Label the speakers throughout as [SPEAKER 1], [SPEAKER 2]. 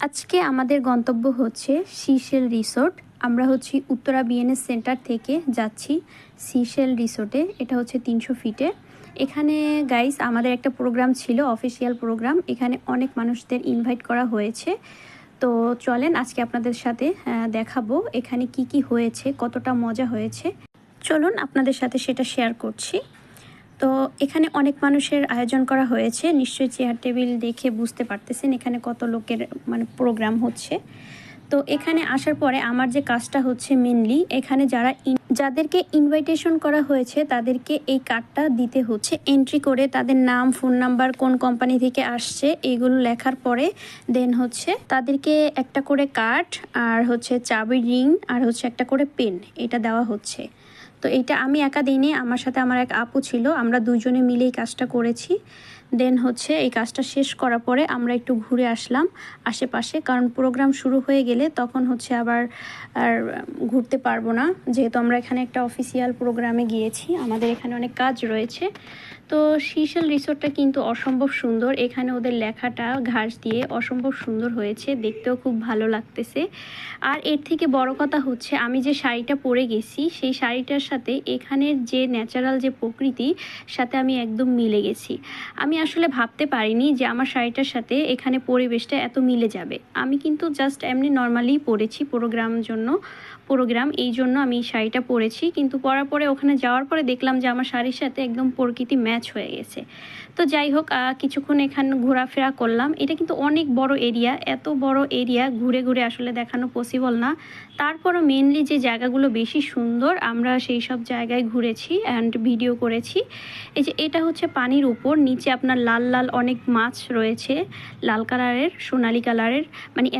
[SPEAKER 1] আজকে আমাদের গন্তব্য হচ্ছে সিশেল রিসোর্ট। আমরা হচ্ছি উত্তরা বিএনএস সেন্টার থেকে যাচ্ছি সিশেল রিসোর্টে। এটা হচ্ছে 300 ফিটে। এখানে গাইস আমাদের একটা প্রোগ্রাম ছিল, অফিসিয়াল প্রোগ্রাম। এখানে অনেক মানুষদের ইনভাইট করা হয়েছে। তো চলেন আজকে আপনাদের সাথে দেখাবো এখানে কি কি হয়েছে, কতটা মজা হয়েছে। চলুন আপনাদের সাথে সেটা শেয়ার করছি। তো এখানে অনেক মানুষের আয়োজন করা হয়েছে, নিশ্চয়ই চেয়ার টেবিল দেখে বুঝতে পারতেছেন এখানে কত লোকের প্রোগ্রাম হচ্ছে। তো এখানে আসার পরে আমার যে কাজটা হচ্ছে মেনলি, এখানে যাদেরকে ইনভাইটেশন করা হয়েছে তাদেরকে এই কার্ডটা দিতে হচ্ছে। এন্ট্রি করে তাদের নাম, ফোন নাম্বার, কোন কোম্পানি থেকে আসছে এইগুলো লেখার পরে দেন হচ্ছে তাদেরকে একটা করে কার্ড আর হচ্ছে চাবি রিং আর হচ্ছে একটা করে পেন এটা দেওয়া হচ্ছে। তো এইটা আমি একা দিইনি, আমার সাথে আমার এক আপু ছিল, আমরা দুজনে মিলে এই কাজটা করেছি। দেন হচ্ছে এই কাজটা শেষ করার পরে আমরা একটু ঘুরে আসলাম আশেপাশে, কারণ প্রোগ্রাম শুরু হয়ে গেলে তখন হচ্ছে আবার আর ঘুরতে পারবো না, যেহেতু আমরা এখানে একটা অফিসিয়াল প্রোগ্রামে গিয়েছি, আমাদের এখানে অনেক কাজ রয়েছে। তো সিশেল রিসোর্টটা কিন্তু অসম্ভব সুন্দর, এখানে ওদের লেখাটা ঘাস দিয়ে অসম্ভব সুন্দর হয়েছে, দেখতেও খুব ভালো লাগতেছে। আর এর থেকে বড় কথা হচ্ছে আমি যে শাড়িটা পরে গেছি সেই শাড়িটার সাথে এখানের যে ন্যাচারাল যে প্রকৃতি সাথে আমি একদম মিলে গেছি। আমি আসলে ভাবতে পারিনি যে আমার শাড়িটার সাথে এখানে পরিবেশটা এত মিলে যাবে। আমি কিন্তু জাস্ট এমনি নর্মালি পরেছি প্রোগ্রাম এই জন্য আমি শাড়িটা পরেছি, কিন্তু পরার পরে ওখানে যাওয়ার পরে দেখলাম যে আমার শাড়ির সাথে একদম প্রকৃতি ম্যাচ হয়ে গেছে। তো যাই হোক, কিছুক্ষণ এখানে ঘোরাফেরা করলাম। এটা কিন্তু অনেক বড় এরিয়া, এত বড় এরিয়া ঘুরে ঘুরে আসলে দেখানো পসিবল না। তারপরও মেনলি যে জায়গাগুলো বেশি সুন্দর আমরা সেই সব জায়গায় ঘুরেছি অ্যান্ড ভিডিও করেছি। এই যে এটা হচ্ছে পানির উপর, নিচে আপনার লাল লাল অনেক মাছ রয়েছে, লাল কালারের, সোনালি কালারের,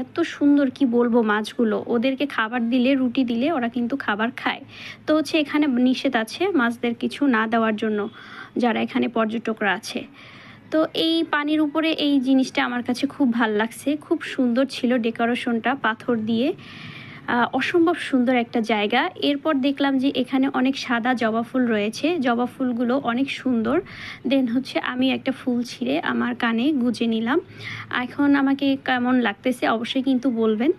[SPEAKER 1] এত সুন্দর কি বলবো মাছগুলো। ওদেরকে খাবার দিলে, রুটি দিলে ওরা কিন্তু খাবার খায়। তো হচ্ছে এখানে নিষেধ আছে মাছদের কিছু না দেওয়ার জন্য যারা এখানে পর্যটকরা আছে। তো এই পানির উপরে এই জিনিসটা আমার কাছে খুব ভাল লাগছে, খুব সুন্দর ছিল ডেকোরেশনটা পাথর দিয়ে, অসম্ভব সুন্দর একটা জায়গা। এরপর দেখলাম যে এখানে অনেক সাদা জবা ফুল রয়েছে, জবা ফুলগুলো অনেক সুন্দর। দেন হচ্ছে আমি একটা ফুল ছিঁড়ে আমার কানে গুজে নিলাম। এখন আমাকে কেমন লাগতেছে অবশ্যই কিন্তু বলবেন।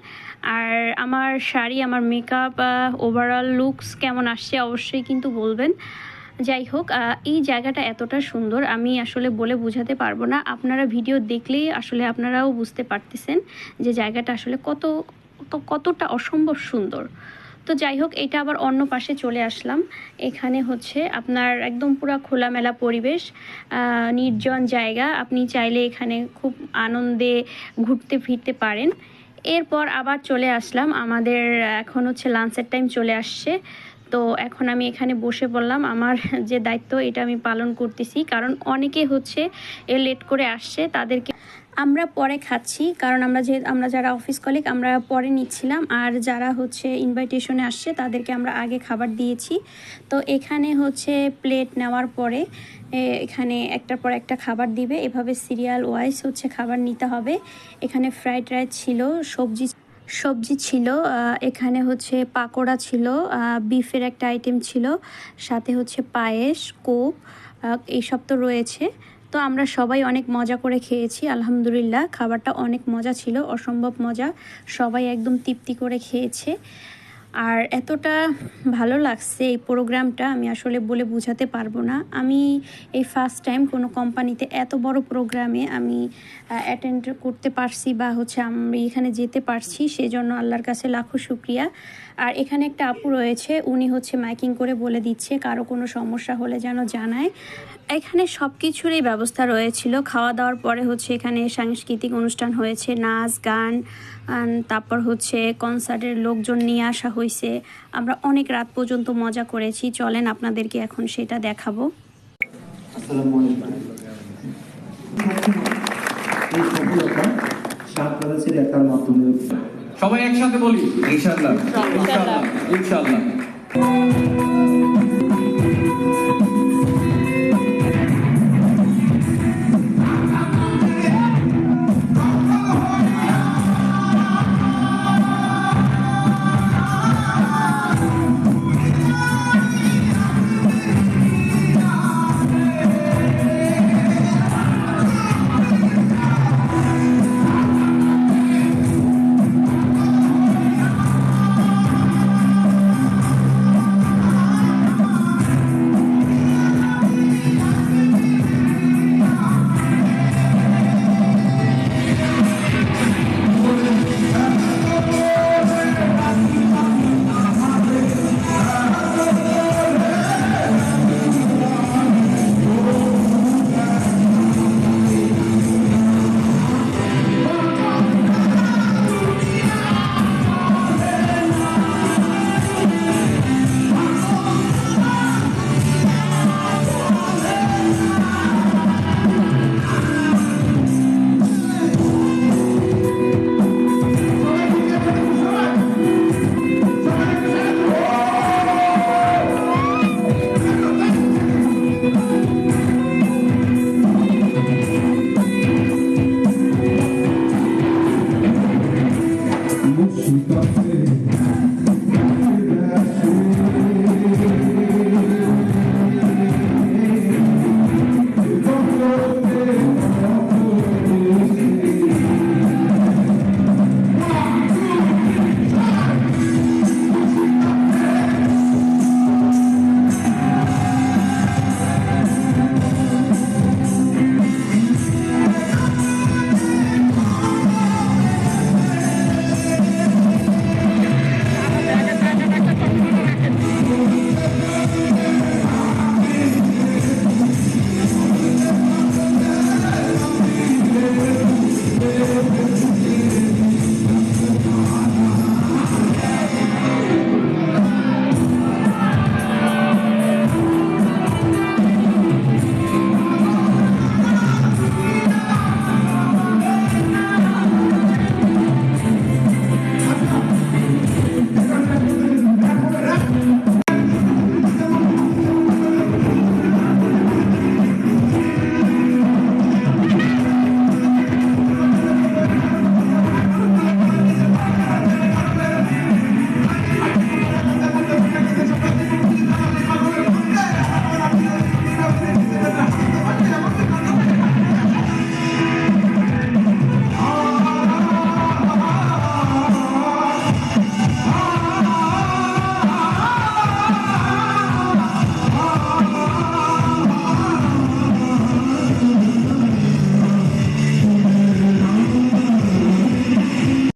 [SPEAKER 1] আর আমার শাড়ি, আমার মেকআপ, ওভারঅল লুকস কেমন আসছে অবশ্যই কিন্তু বলবেন। যাই হোক, এই জায়গাটা এতটা সুন্দর আমি আসলে বলে বোঝাতে পারবো না, আপনারা ভিডিও দেখলেই আসলে আপনারাও বুঝতে পারতেছেন যে জায়গাটা আসলে কতটা অসম্ভব সুন্দর। তো যাই হোক, এটা আবার অন্য পাশে চলে আসলাম। এখানে হচ্ছে আপনার একদম পুরো খোলামেলা পরিবেশ, নির্জন জায়গা, আপনি চাইলে এখানে খুব আনন্দে ঘুরতে ফিরতে পারেন। এরপর আবার চলে আসলাম, আমাদের এখন হচ্ছে লাঞ্চের টাইম চলে আসছে। তো এখন আমি এখানে বসে পড়লাম, আমার যে দায়িত্ব এটা আমি পালন করতেছি, কারণ অনেকে হচ্ছে লেট করে আসছে, তাদেরকে আমরা পরে খাচ্ছি, কারণ আমরা যারা অফিস কলিগ আমরা পরে নিচ্ছিলাম, আর যারা হচ্ছে ইনভাইটেশনে আসছে তাদেরকে আমরা আগে খাবার দিয়েছি। তো এখানে হচ্ছে প্লেট নেওয়ার পরে এখানে একটার পর একটা খাবার দিবে, এভাবে সিরিয়াল ওয়াইজ হচ্ছে খাবার নিতে হবে। এখানে ফ্রাইড রাইস ছিল, সবজি ছিল, এখানে হচ্ছে পাকোড়া ছিল, বিফের একটা আইটেম ছিল, সাথে হচ্ছে পায়েস, কোক, এইসব তো রয়েছে। তো আমরা সবাই অনেক মজা করে খেয়েছি, আলহামদুলিল্লাহ খাবারটা অনেক মজা ছিল, অসম্ভব মজা, সবাই একদম তৃপ্তি করে খেয়েছে। আর এতটা ভালো লাগছে এই প্রোগ্রামটা আমি আসলে বলে বোঝাতে পারবো না। আমি এই ফার্স্ট টাইম কোনো কোম্পানিতে এত বড় প্রোগ্রামে আমি অ্যাটেন্ড করতে পারছি বা হচ্ছে আমি এখানে যেতে পারছি, সেজন্য আল্লাহর কাছে লাখো শুক্রিয়া। আর এখানে একটা আপু রয়েছে, উনি হচ্ছে মাইকিং করে বলে দিচ্ছে কারো কোনো সমস্যা হলে যেন জানায়। এখানে সব কিছুরই ব্যবস্থা রয়েছিল, খাওয়া দাওয়ার পরে হচ্ছে এখানে সাংস্কৃতিক অনুষ্ঠান হয়েছে, নাচ গান, তারপর হচ্ছে কনসার্টের লোকজন নিয়ে আসা হয়েছে, আমরা অনেক রাত পর্যন্ত মজা করেছি। চলেন আপনাদেরকে এখন সেটা দেখাবো।
[SPEAKER 2] সবাই একসাথে বলি ইনশাআল্লাহ, ইনশাআল্লাহ, ইনশাআল্লাহ।